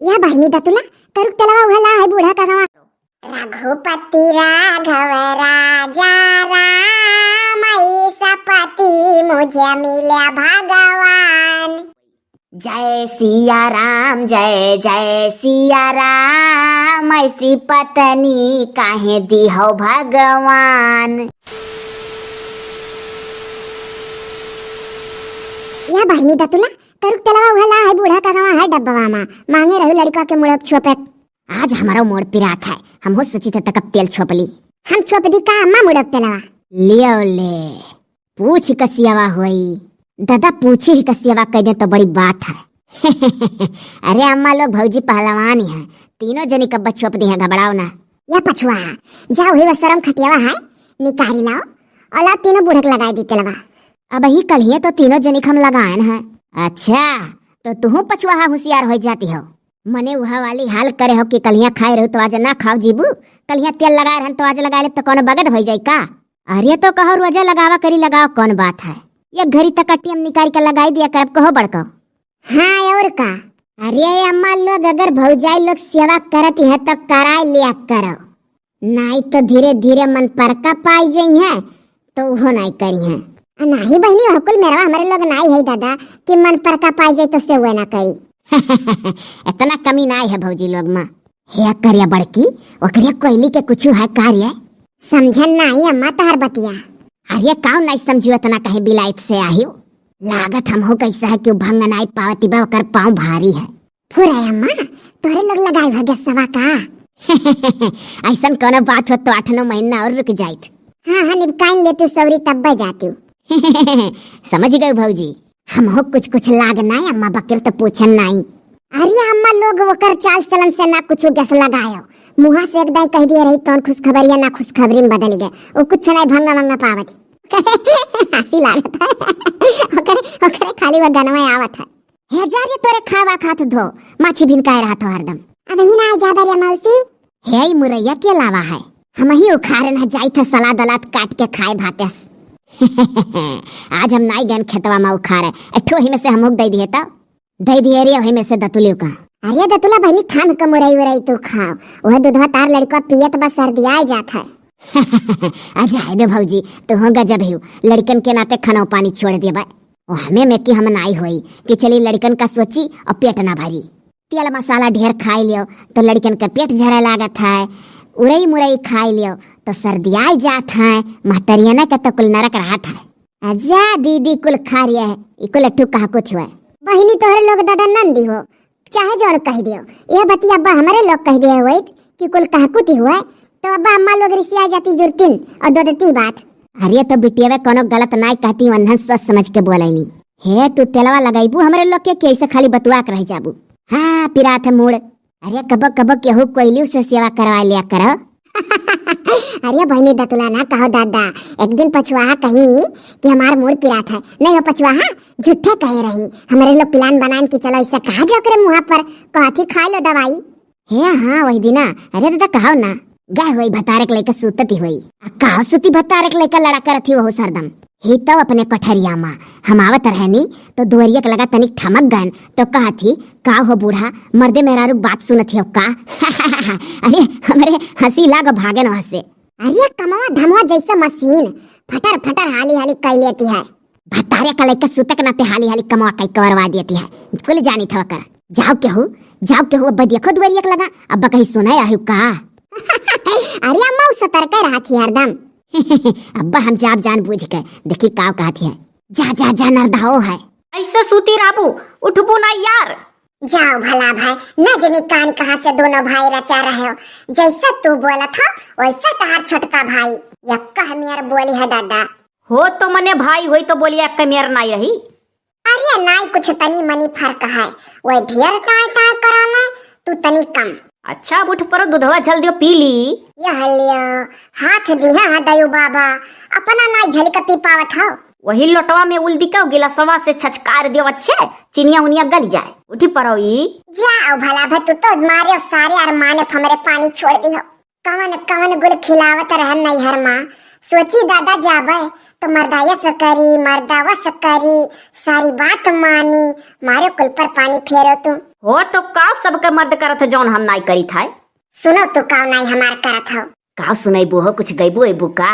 या बहिणी दतुला करू त्याला उघला आहे बुढा का गावा रघुपती राघव राजा राम सपति मुझे मिला भगवान। जय सिया राम जय जय सिया राम ऐसी पत्नी काहे दी हो भगवान। या बहिणी दतुला करू त्याला उघला है बुढ़ा का गावा है डब्बा मांगे रहू लड़का के मुड़ छोपे। आज हमारा मोड़ पिरात है, हम हो सोची थे तक तेल छोपली हम छोप दी का अम्मा मुड़क तेलवा लियो ले पूछ कसियावा होई दादा पूछे ही कसियावा कह दे तो बड़ी बात है। अरे अम्मा लोग भौजी पहलवान ही है, तीनों जनी कब्बा छोप दी है घबराओ ना। या पछुआ जाओ ही शरम खटियावा है निकाली लाओ और लाओ तीनों बुढ़क लगाई दी तेलवा। अब ही कल ही तो तीनों जनी हम लगाए है। अच्छा तो तुम पछुआ होशियार हो जाती हो, मने वह वाली हाल करे हो कि कलिया खाए रहो तो आज ना खाओ जीबू, कलिया तेल लगाए रहन तो आज लगा ले तो कौन बगद हो जाए का। अरे तो कहो रोजा लगावा करी लगाओ कौन बात है, ये घड़ी तक कटियम निकाल कर लगाई दिया कर कहो बड़को। हाँ और का अरे अम्मा लोग अगर भौजाई लोग सेवा करती है तो कराए लिया करो, नहीं तो धीरे धीरे मन पर का पाई जाई है तो वो नहीं करी है। नहीं बहनी हकुल मेरा हमारे लोग नहीं है दादा कि मन पर का पाई जाए तो से हुए ना करी। इतना कमी नहीं है भौजी लोग माँ हे करिया बड़की ओकरिया कोयली के कुछ है कार्य समझन नहीं अम्मा तहर बतिया। अरे काउ नहीं समझियो इतना कहे बिलाइत से आहियो, लागत हम हो कैसा है कि भंग नहीं पावती बा ओकर पाँव भारी है। फुरा अम्मा तोरे लोग लगाए भाग्य सवा का। ऐसा कोनो बात हो तो 8-9 महीना और रुक जाइत। हाँ निपकाइन ले तू सौरी तब जाती हूँ। समझ गए भौजी हम हो कुछ लाग नहीं अम्मा बकर तो पूछन नहीं। अरे अम्मा लोग वकर चाल चलन से ना कुछ गैस लगायो मुहा से एकदम कह दिए रही तो खुशखबरी या ना खुशखबरी में बदल गए वो कुछ नहीं भंगा भंगा पावती। हंसी लागत है ओकरे खाली वो गनवा आवत है। हे जा रे तोरे खावा खात धो माछी भिन काय रहा तो हरदम अब ही ना ज्यादा रे मौसी हे मुरैया के अलावा है हम ही उखारन है जाई था सलाद दलात काट के खाए भातेस। आज हम नाई गन खेतवा में उखारे एठो ही में से हम दे दिए तो दे दिए रे वही में से दतुलियो का। अरे दतुला बहनी थान का मुरई उरई तू खाओ वह दूधवा तार लड़का पियत बस सर्दी आ जात है। अच्छा दे भौजी तू हो गजब ही लड़कन के नाते खाना पानी छोड़ दिए बा ओ हमें में कि हम नाई होई कि चली लड़कन का सोची और पेट ना भरी तेल मसाला ढेर खाई लियो तो लड़कन का पेट झरा लागत है, उरई मुरई खाई लियो तो सर्दी आ जात है, महतरिया ना के तो कुल नरक रहत है। अजा दीदी कुल खा रिया है इकुल अट्ठू कहा कुछ हुआ बहिनी तोहरे लोग दादा नंदी हो चाहे जो कह दियो ये बती अब्बा हमारे लोग कह दिए हुए कि कुल कहा कुछ हुआ तो अब्बा अम्मा लोग रिसिया जाती जुड़तीन और दो देती बात। अरे तो बिटिया कोनो गलत नाई कहती वन्हन सोच समझ के बोलैनी हे तू तेलवा लगाईबू हमारे लोग के कैसे खाली बतुआ कर रह जाबू। हाँ पिरात मूड अरे कबो कबो केहू कोयलियों से सेवा करवा लिया करो। अरे बहनी दतुला ना कहो दादा एक दिन पछुआ कही कि हमार मूड पिरात है नहीं हो पछुआ झूठे कहे रही हमारे लोग प्लान बनाए कि चलो इससे कहा जाओ करे मुँह पर कहती खा लो दवाई। हे हाँ वही दिना अरे दादा कहो ना गए हुई भतारे के लेकर सुतती हुई कहो सुती भतारे के लेकर लड़ा कर थी वो सरदम ही तो अपने कठरिया माँ हम आवत रहनी तो दुवरिया के लगा तनिक ठमक गन तो कहा थी का हो बूढ़ा मर्दे मेरा रुक बात सुनत हो का। अरे हमारे हंसी लाग भागे न हंसे। अरे कमवा धमवा जैसा मशीन फटर फटर हाली हाली कह लेती है भतारे का लेकर सुतक नाते हाली हाली कमवा कई करवा देती है कुल जानी था कर जाओ केहू अब देखो दुवरिया के लगा अब कहीं सुना आहू का। अरे अम्मा सतर्क रहा थी हरदम। अब्बा हम जाब जान बूझ के देखी काव कहती है जा नरदाओ है ऐसे सूती राबू उठबू ना यार। जाओ भला भाई न जाने कान कहाँ से दोनों भाई रचा रहे हो जैसा तू बोला था वैसा तहार छोटका भाई यक्का मेर बोली है दादा हो तो मने भाई होई तो बोलिया कमेर नहीं रही। अरे नाई कुछ तनी मनी फर्क है वही ढेर टाय टाय कराला तू तनी कम। अच्छा उठ पर दूधवा जल्दी पी ली। यह लियो हाथ दिया है दयु बाबा अपना नाई झलका पी पावत हो वही लोटवा में उल्दी का गिलासवा से छचकार दियो अच्छे चिनिया उनिया गल जाए उठी परो जाओ भला भाई तू तो मारे सारे अरमान हमरे पानी छोड़ दी हो कवन गुल खिलावत रहन नहीं हर माँ सोची दादा जाबे तो मर्दा ये सकरी मर्दा वो सकरी सारी बात मानी मारे कुल पर पानी फेरो तू। हो तो का सबके मर्द करत है जौन हम नाई करी था। सुनो तू का नहीं हमार करत हो। का सुनाइबू हो कुछ गईबू एबू का।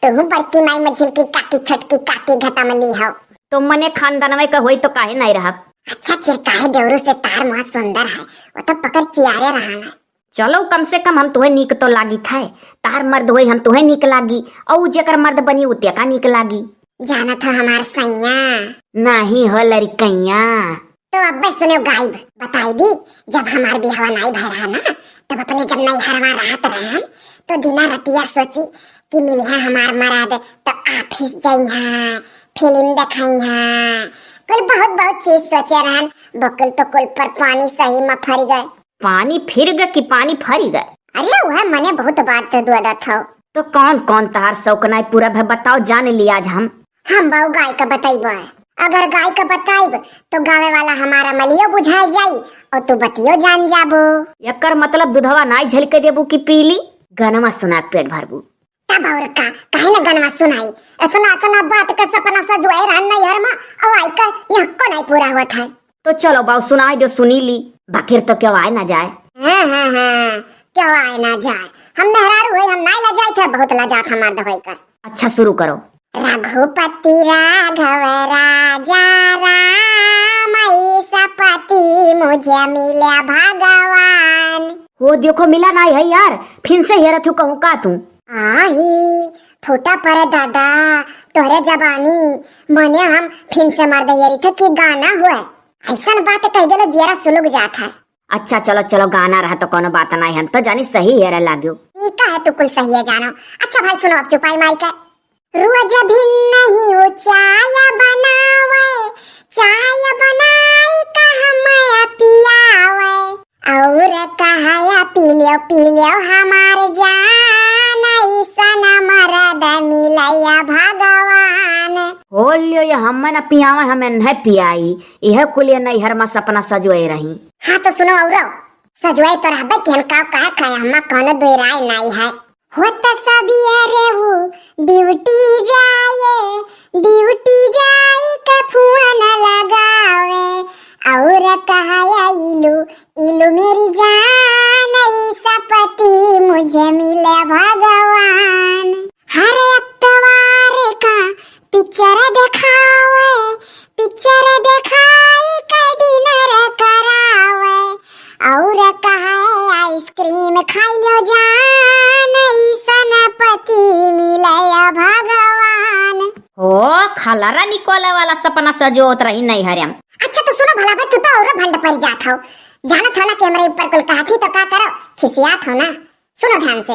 तू बड़की माई मझिल की काकी छटकी काकी घटा में ली हो। तो मने खानदान में का होई तो काहे नहीं रहब। अच्छा चिर काहे देवरू से तार बहुत सुंदर है वो तो पकड़ चियारे रहा है। चलो कम से कम हम तुहे नीक तो लागी था। तार मर्द होई हम तुहे नीक लागी और जेकर मर्द बनी उते का नीक लागी। जाना था हमार सैया नहीं हो लड़कैया। तो अब सुनो गाइब बताई दी जब हमार बिहावा नहीं भय रहा ना तब अपने जब नहीं हरवा रात रहे तो दिना रतिया सोची कि मिलिया हमार मराद तो ऑफिस जाइया फिल्म देखाइया कुल बहुत बहुत चीज सोचे रहन बकुल तो कुल पर पानी सही में फरी गए। पानी फिर गए कि पानी फरी गए। अरे वह मने बहुत बात दुआदा था। तो कौन कौन तार शौकनाई पूरा है बताओ जान लिया आज हम बहु गाय का बताइब अगर गाय का बताइब तो गावे वाला हमारा मलियो बुझाई जाई और तू बतियो जान जाबो। एकर मतलब दूधवा नाई झलके देबू की पीली गनमा सुना पेट भरबू। तब और का काहे न गनवा सुनाई इतना इतना बात का सपना सजवाए रहन नहीं हर में और आई का यह को नहीं पूरा होत है। तो चलो बाऊ सुनाई जो सुनी ली बाकिर तो क्यों आए ना जाए। हाँ क्यों आए ना जाए हम मेहरारू हुए हम नहीं ला जाए थे बहुत लजात हमार दवाई का। अच्छा शुरू करो। रघुपति राघव राजा राम सपति मुझे मिला भगवान। हो देखो मिला नहीं है यार फिर से हेरा थू कहूँ का तू। आही फूटा पर दादा तोरे जबानी मने हम फिर से मार दे थे कि गाना हुआ ऐसा बात कह दिलो जरा सुलग जात है। अच्छा चलो चलो गाना रहा तो कोनो बात नहीं हम तो जानी सही हेरा लाग्यो। ठीक है तू कुल सही है जानो। अच्छा भाई सुनो अब चुपाई मार कर रोज भी नहीं वो चाय बनावे चाय बनाई कहा मैं पियावे और कहा पी लियो हमार जान ऐसा मरद मिलया भगवान। हो लियो ये हम न पियावे हमें नहीं पियाई यह कुलिया नहीं हर मा सपना सजोए रही। हाँ तो सुनो और सजवाई तो रहबे कि हम का कहे खाए हम कोनो दो राय नहीं है होता सभी अरे वो ड्यूटी जाए कफुआ न लगावे और कहा इलू इलू मेरी जान सपति मुझे मिले भगवान। हर अतवार का पिक्चर दिखाई का डिनर करावे और कहा आइसक्रीम खाई लो जान सनपति मिलया भगवान। हो खलारा निकोले वाला सपना सजोत रही नहीं हरियम। अच्छा तो सुनो भला भाई तू तो और भंड पर जात हो जाना था ना कैमरे ऊपर कुल कहा थी तो क्या करो खिसियात हो ना। सुनो ध्यान से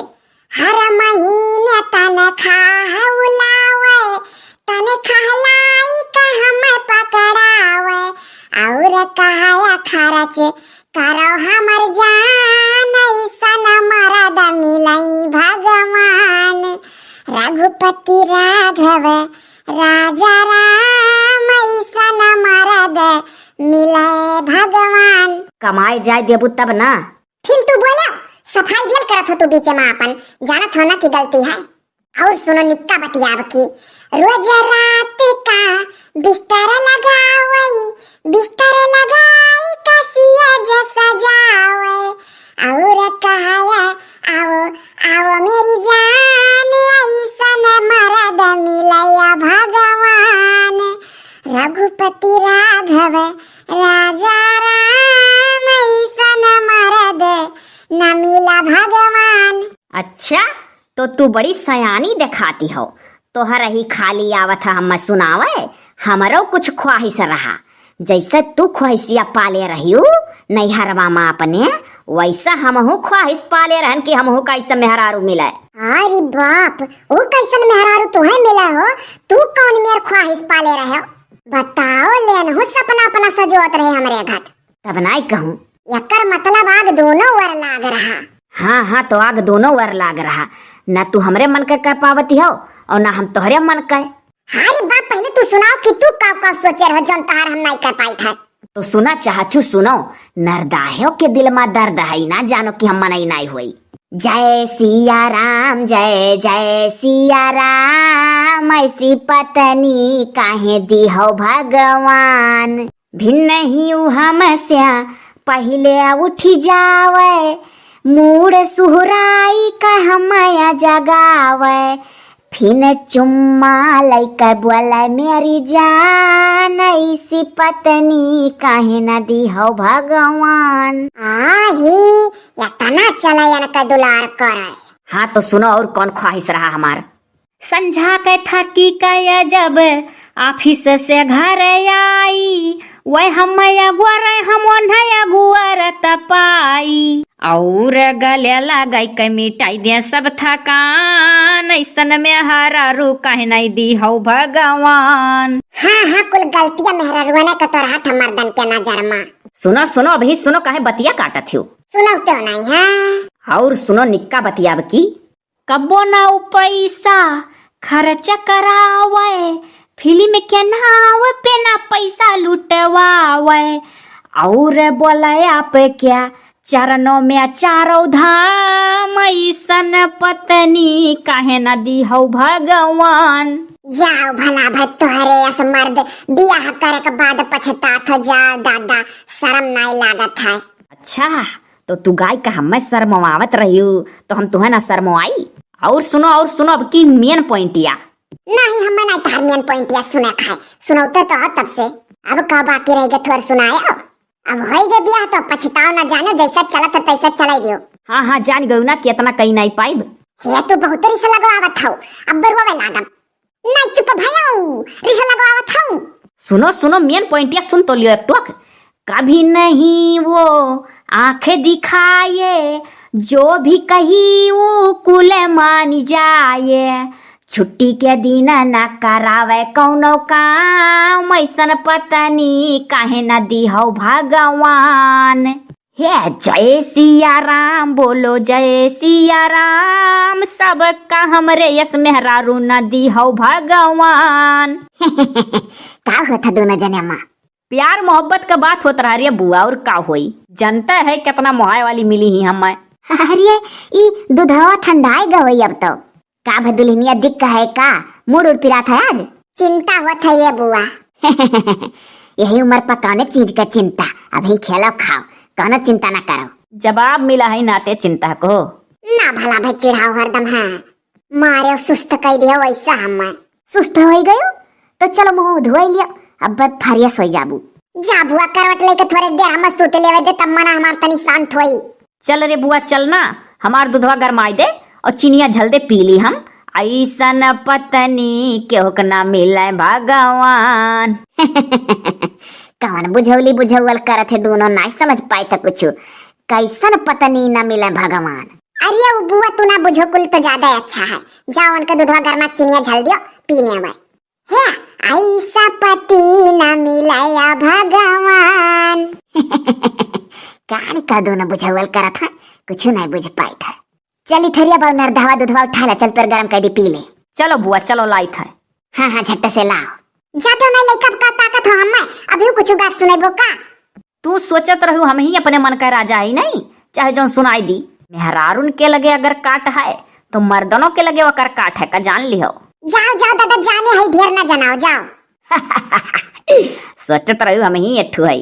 हर महीने तनख्वाह उलावे तनख्वाह का हम पकड़ावे और कहा खर्च करो हमर जान सन मरद मिलई भगवान। रघुपति राघव राजा राम सन मरद मिले भगवान। कमाए जाए देबू तब ना। फिर तू बोला सफाई दिल करत हो तू बीच में अपन जानत हो ना की गलती है। और सुनो निक्का बतियाब की रोज रात का बिस्तर लगाई कसिया जैसा जावे और कहा आओ मेरी जान ऐसन मरद मिलया भगवान। रघुपति राघव राजा राम ऐसन मरद न मिला भगवान। अच्छा तो तू बड़ी सयानी दिखाती हो तोहर ही खाली आवत हम सुनावे हमरो कुछ ख्वाहिश रहा जैसे तू ख्वाहिशिया पाले रहियो नहीं हरवा माँ अपने वैसा हमहू ख्वाहिश पाले रहन कि हमहू कैसे मेहरारू मिले। अरे बाप वो कैसन मेहरारू तुम्हें मिला हो तू कौन मेर ख्वाहिश पाले रहे हो बताओ लेन हो सपना अपना सजोत रहे हमरे घर। तब नहीं कहूँ यकर मतलब आग दोनों वर लाग रहा। हाँ तो आग दोनों वर लाग रहा न तू हमरे मन के कर पावती हो और न हम तोहरे मन के। अरे बाप पहले तू सुनाओ कि तू का सोचे रहो जन तार हम नहीं कर पाई था। तो सुना चाहतू सुनो नरदाहे के दिल में दर्द है ना जानो कि हम मनई नहीं हुई। जय सिया राम जय जय सिया राम, ऐसी पत्नी काहे दी हो भगवान। भिन्न ही हमस्या पहले उठी जावे, मूड सुहराई कह माया जगावे। फिन चुम्मा लैका बोला मेरी जान, ऐसी पत्नी काहे न दी हो भगवान। आही या तना चला या न दुलार करे। हाँ तो सुनो और कौन ख्वाहिश रहा हमार। संझा के थकी कया जब ऑफिस से घर आई, वह हम गुआर हम गुआर तपाई। और गले लगाई के मिटाई दे सब थकान, ऐसन में हरारू काहे नहीं दी हो भगवान। हाँ कुल गलतियां मेहररुआ का तो रहा था मर्दन के नजर में। सुनो सुनो अभी सुनो, काहे बतिया काटत हो। सुनो तो नहीं है और सुनो निक्का बतियाब की। कबो ना पैसा खर्च करावे, फिल्म के नाव पे ना पैसा लुटवावे। और बोला आप क्या चरणों में चारों धाम, ऐसन पत्नी काहे न दी हो भगवान। जाओ भला भाई तोहरे ऐसे मर्द बियाह करे के बाद पछतात हो जाओ दादा, शर्म नहीं लागत है। अच्छा तो तू गाय का हमें शर्मवावत रही हो तो हम तुम्हें ना शर्मवाई। और सुनो अब की मेन पॉइंटिया। नहीं हमें नहीं तार मेन पॉइंटिया सुने खाए, सुनौते तो हो तब से। अब का बाकी रह गए थोड़ा सुनाए। अब हो गए बियाह तो पछताओ ना, जाने जैसा चला तो तैसा चला दियो। हाँ जान गयो ना कितना कहीं नहीं पाइब। हे तू बहुत रिस लगवावत हौ, अब बरवा लागम। नहीं चुप भैया रिस लगवावत हौ। सुनो मेन पॉइंटिया सुन तो लियो एक टोक। कभी नहीं वो आंखें दिखाए, जो भी कही वो कुल मान जाए। छुट्टी के दिन न करावे कौनो काम, ऐसन पत्नी काहे न दी हो भगवान। हे जय सिया राम बोलो जय सिया राम, सबका हमरे यस मेहरारू न दी हो भगवान। का होता दोनों जने माँ प्यार मोहब्बत का बात होता रहा रे बुआ, और का होई। जनता है कितना मोहाय वाली मिली ही हमें। अरे ई दूधवा ठंडाई गई अब तो। का भदुलिनिया दिक्क है का मूड उड़ पिरा था आज। चिंता होत है ये बुआ। यही उम्र पर कौन चीज का चिंता, अभी खेलो खाओ, कौन चिंता ना करो। जवाब मिला है नाते चिंता को। ना भला भाई चिढ़ाओ हरदम है, मारे सुस्त कह दियो वैसा हमें। सुस्त हो गयो तो चलो मुंह धोई लियो, अब बद फरिया सोई जाबू। जा बुआ करवट लेके थोड़े देर हम सोते लेवे दे, तब मना हमार तनी शांत होई। चल रे बुआ चल ना, हमार दूधवा गरमाई दे और चीनिया झल दे पी ली हम। ऐसन पत्नी केहू के ना मिले भगवान। कौन बुझौली बुझौल करत है दोनों, नहीं समझ पाए था कुछ। कैसन पत्नी ना मिले भगवान। अरे वो बुआ तू ना बुझो कुल तो ज्यादा अच्छा है। जाओ उनका दूधवा गर्मा चीनिया झल दियो पी ले भाई। है ऐसा पति ना मिलाया भगवान। कहानी का दोनों बुझौल करत है, कुछ नहीं बुझ पाई था। चली थरिया बाव नरधावा दूधवा उठा ला, चल तोर गरम कर दी पी ले। चलो बुआ चलो लाइट है। हाँ झट से लाओ। जाते नहीं लेकर का ताकत हो हमें, अभी कुछ गाट सुनेबो का। तू सोचत रहू हम ही अपने मन का राजा ही नहीं, चाहे जो सुनाई दी। मेहरारून के लगे अगर काट है तो मर्दनों के लगे वकर काट है का जान लियो। जाओ दादा जाने है ढेर ना जनाओ जाओ। सोचत रहू हम ही एठू है।